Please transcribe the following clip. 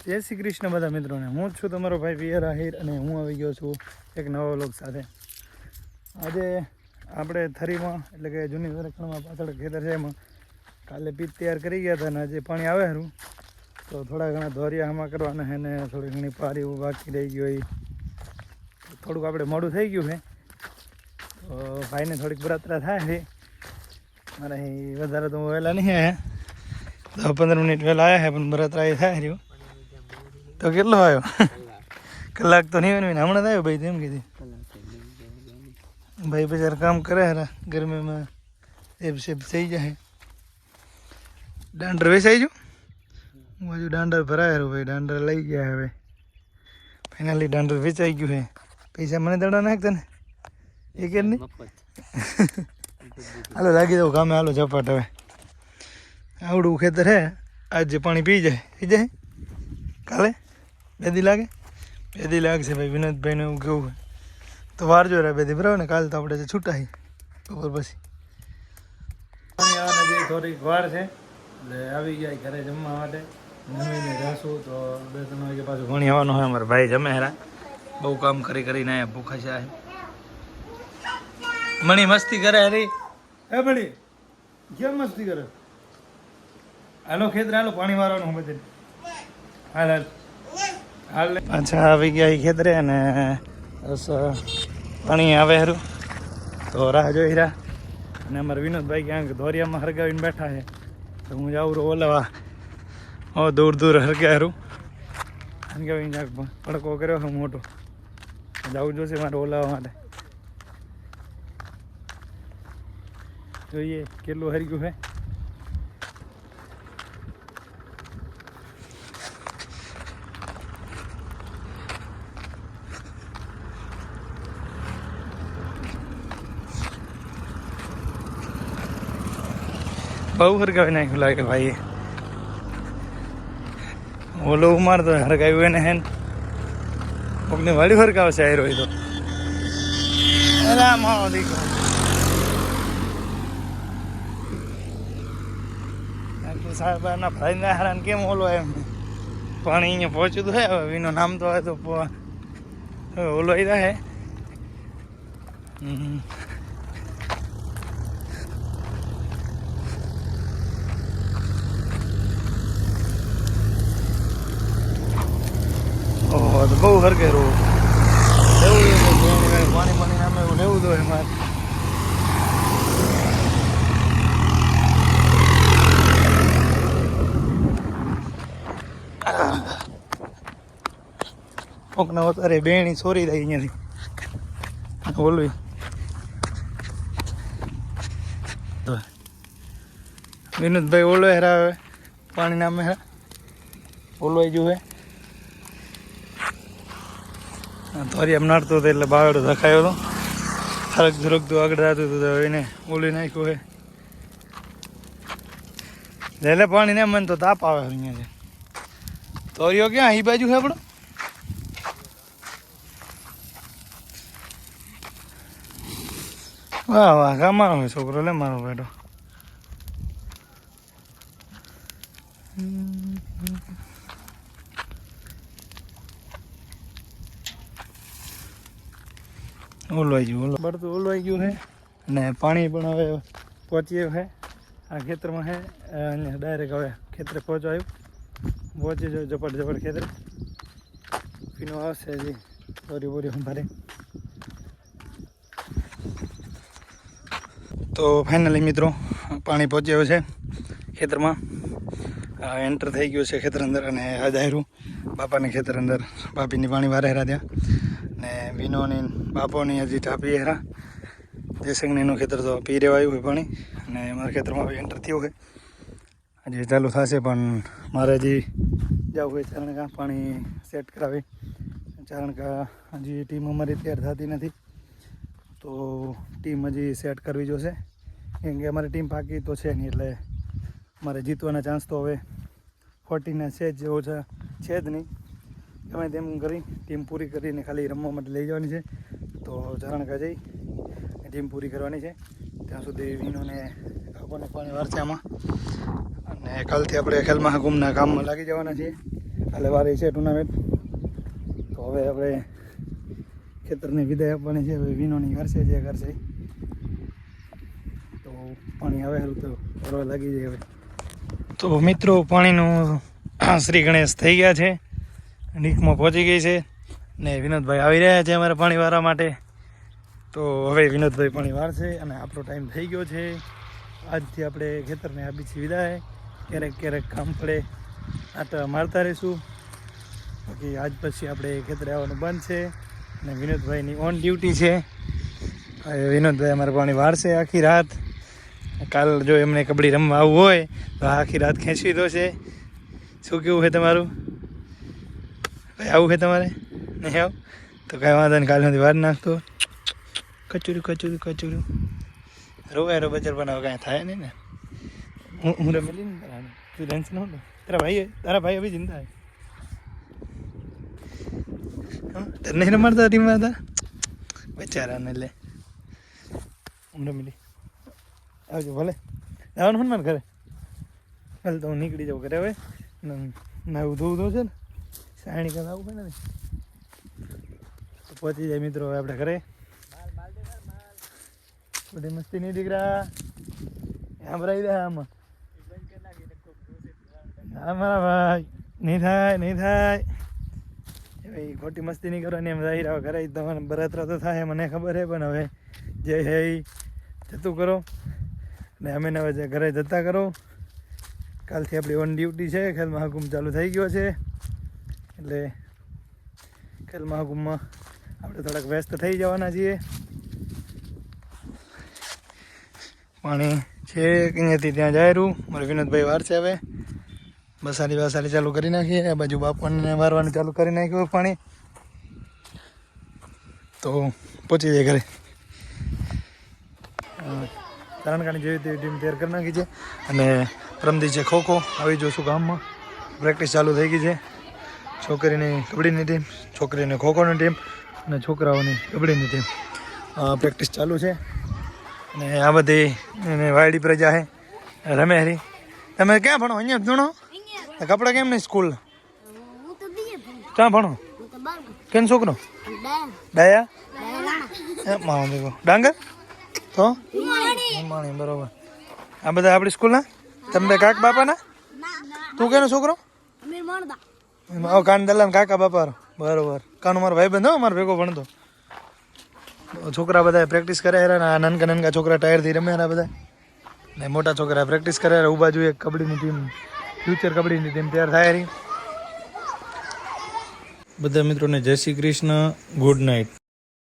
જય શ્રી કૃષ્ણ બધા મિત્રોને. હું જ છું તમારો ભાઈ વીર આહિર અને હું આવી ગયો છું એક નવા વ્લોગ સાથે. આજે આપણે થરીમાં એટલે કે જૂની સંરક્ષણમાં પાછળ ખેતર છે એમાં કાલે પીત તૈયાર કરી ગયા હતા અને આજે પાણી આવે ખરું તો થોડા ઘણા ધોરિયા હમા કરવાના છે ને થોડી ઘણી પારી બાકી રહી ગયો એ થોડુંક આપણે મોડું થઈ ગયું છે તો ભાઈને થોડીક બરાતરા થાય છે. મારે વધારે તો વહેલા નહીં આવ્યા 10-15 મિનિટ વહેલા આવ્યા છે પણ બરાતરા એ થાય રહ્યું. તો કેટલો આવ્યો? કલાક તો નહીં હોય ને હમણાં જ આવ્યો ભાઈ. તેમ કીધી ભાઈ બજાર કામ કરે હરા ગરમીમાં એબ સેબ થઈ જાય. દાંડર વેચાઈ ગયું બાજુ દાંડર ભરાય રહ્યું ભાઈ. દાંડર લઈ ગયા હવે ફાઇનલી દાંડર વેચાઈ ગયું છે. પૈસા મને દડા નાખતા ને એ કે નહીં હાલો લાગી દઉં કામે. હાલો ઝપાટ હવે આવડું ખેતર હે આજે પાણી પી જાય કાલે 2 દી લાગે 2 દી લાગશે ભાઈ. વિનોદભાઈને એવું કેવું હોય તો વાર જો રહ્યા 2 દી બરાબર ને. કાલે તો આપણે છૂટા બપોર પછી પાણી આવવાના જે થોડીક વાર છે એટલે આવી ગયા ઘરે જમવા માટે. જમીને જશું તો 2-3 વાગે પાછું ભણી આવવાનું હોય. અમારા ભાઈ જમે હેરા બહુ કામ કરીને અહીંયા ભૂખા છે. મણી મસ્તી કરે હરી હે મણી કેમ મસ્તી કરે? હાલો ખેતર હાલો પાણી વારવાનું હું બધે હાલ હાલ હાલ. પાછા આવી ગયા ખેતરે અને બસ પાણી આવે હરું તો રાહ જોઈ રહ્યા. અને અમારા વિનોદભાઈ ક્યાંક ધોરિયામાં હરગાવીને બેઠા છે તો હું જાઉં રહું ઓલાવા દૂર દૂર હરગ્યા હરું હરગાવીને ક્યાંક પડકો કર્યો છે મોટો. જવું જોશે મારે ઓલાવા માટે. જોઈએ કેટલું હરગ્યું છે. બહુ હરગાવી નાખ્યું લાગે ભાઈ. ઓલો ઉમાર તો હરગાવ્યું એને હેન કોકને વાળી હરગાવશે આયરો તો દીકરો. સાહેબ એના ભાઈને હેરાન કેમ ઓલો એમ પાણી અહીંયા પહોંચ્યું તો હે. હવે વિનો નામ તો આવે તો ઓલો આવી હે. ઓહો તો બહુ હરકેરું લેવું પાણી નામે એવું લેવું તો મારે. કોકના અત્યારે બેણી સોરી જાય અહીંયાથી ઓલવી વિનોદભાઈ ઓલો હેરાવે પાણી નામે હે ઓલવાઈ ગયું હે. ધોરી એમ નાડતો હતો એટલે બાવડો ધખાયો હતો. થરક ધુરકતું આગળ જતું હતું તો એને ઓલી નાખ્યું હે. એટલે પાણી ને મને તો તાપ આવે અહીંયા. ધોરીઓ ક્યાં એ બાજુ છે આપણો? વાહ વાહ કામાનો હોય છોકરો. લે મારો બેટો ઓલવાઈ ગયું. બળતું ઓલવાઈ ગયું છે અને પાણી પણ હવે પહોંચી છે આ ખેતરમાં છે. અહીંયા ડાયરેક્ટ હવે ખેતરે પહોંચવાયું. પહોંચી જાય ઝપટ ખેતરે પીનો આવશે હજી બોરી બોરી સંભારે. તો ફાઇનલી મિત્રો પાણી પહોંચ્યું છે ખેતરમાં. એન્ટર થઈ ગયું છે ખેતર અંદર અને આ દાયરું બાપાની ખેતર અંદર બાપીની પાણી વારે હેરા ત્યાં ને વિનોની બાપોની હજી ટાપી હેરા. જયસંગનીનું ખેતર તો પી રેવાયું હોય પાણી અને મારા ખેતરમાં હવે એન્ટર થયું હોય. હજી ચાલુ થશે પણ મારે હજી જવું હોય ચારણકા પાણી સેટ કરાવી. ચારણકા હજી ટીમ અમારી તૈયાર થતી નથી તો ટીમ હજી સેટ કરવી જોશે. કેમ કે અમારી ટીમ પાકી તો છે નહીં એટલે મારે જીતવાના ચાન્સ તો હવે 40 છે જ ઓછા છે જ નહીં. ગમે તેમ કરી ટીમ પૂરી કરીને ખાલી રમવા માટે લઈ જવાની છે. તો ચારણકા જઈ ટીમ પૂરી કરવાની છે. ત્યાં સુધી વિનોને કાકોને પાણી વારસે આમાં અને કાલથી આપણે ખેલ મહાકુંભના કામમાં લાગી જવાના છીએ. કાલે વારી છે ટુર્નામેન્ટ. તો હવે આપણે ખેતરને વિદાય આપવાની છે. હવે વિનોની કરશે જે કરશે. તો પાણી આવે સારું તો ભરવા લાગી જાય હવે. તો મિત્રો પાણીનું શ્રી ગણેશ થઈ ગયા છે, નીકમાં પહોંચી ગઈ છે ને વિનોદભાઈ આવી રહ્યા છે અમારે પાણી વારવા માટે. તો હવે વિનોદભાઈ પાણી વારશે અને આપણો ટાઈમ થઈ ગયો છે. આજથી આપણે ખેતરને આપી છીએ વિદાય. ક્યારેક ક્યારેક કામ પડે આટા મારતા રહીશું, બાકી આજ પછી આપણે ખેતરે આવવાનું બંધ છે અને વિનોદભાઈની ઓન ડ્યુટી છે. વિનોદભાઈ અમારે પાણી વારશે આખી રાત. કાલ જો એમને કબડ્ડી રમવા આવવું હોય તો આખી રાત ખેંચવી દો છે. શું કેવું છે તમારું ભાઈ? આવું છે તમારે? નહીં આવું તો કાંઈ વાંધો નહીં, કાલ સુધી વાર નાખતો. કચુરું રોવાય બચર બનાવો, કાંઈ થાય નહીં ને. હું રમેલી ને તારા તું ટેન્શન હોતો. તારા ભાઈ અભી જિંદા હે. તને નહીં રમાડતા ટીમમાં હતા બચારાને. લે હું રમેલી આવજો ભલે. જવાનું હનુમાન ઘરે ભલે તો હું નીકળી જાઉં ઘરે હવે. નાવું ધોવું છે ને સાયણી કરતા આવું પડે ને તો પહોંચી જાય મિત્રો હવે આપણે ઘરે. બધી મસ્તી નહીં દીકરા આમ રહી રહ્યા આમાં. હા મારા ભાઈ નહીં થાય ભાઈ, ખોટી મસ્તી નહીં કરવાની. એમ રહી રહ્યા ઘરે તમારે બરાતરા તો થાય મને ખબર છે, પણ હવે જે છે એ જતું કરો ને અમે હવે ઘરે જતા કરો. કાલથી આપણી ઓન ડ્યુટી છે. ખેલ મહાકુંભ ચાલુ થઈ ગયો છે એટલે ખેલ મહાકુંભમાં આપણે થોડાક વ્યસ્ત થઈ જવાના છીએ. પાણી છે અહીંયાથી ત્યાં જાયરું મારે વિનોદભાઈ વાર છે. હવે બસારી ચાલુ કરી નાખીએ. આ બાજુ બાપાને વારવાનું ચાલુ કરી નાખ્યું પાણી. તો પહોંચી જાય ઘરે. તરણકાની જેવી તેવી ટીમ તૈયાર કરી નાખી છે અને રમતી છે ખોખો. આવી જોશું ગામમાં પ્રેક્ટિસ ચાલુ થઈ ગઈ છે. છોકરીની કબડ્ડીની ટીમ, છોકરીની ખોખોની ટીમ અને છોકરાઓની કબડ્ડીની ટીમ પ્રેક્ટિસ ચાલુ છે. અને આ બધી વાયડી પ્રજા છે રમે હરી. તમે ક્યાં ભણો? અહીંયા ભણો? કપડાં કેમ નહીં સ્કૂલ? ક્યાં ભણો? કેમ છોકરો? ડાયા ડાંગર તો માણી બરોબર. આ બધા આપણી સ્કૂલના તમે કાકા બાપાના? તું કેનો છોકરો? કાન દલાન કાકા બાપા બરોબર. કાનો મારો ભાઈ બંધ મારો ભેગો ભણતો. છોકરા બધા પ્રેક્ટિસ કરે આ નાનકા છોકરા ટાયરથી રમે બધા ને મોટા છોકરા પ્રેક્ટિસ કરે. ઉભા જોઈએ કબડ્ડીની ટીમ, ફ્યુચર કબડ્ડીની ટીમ તૈયાર થાય રહી. બધા મિત્રોને જય શ્રી કૃષ્ણ, ગુડ નાઇટ.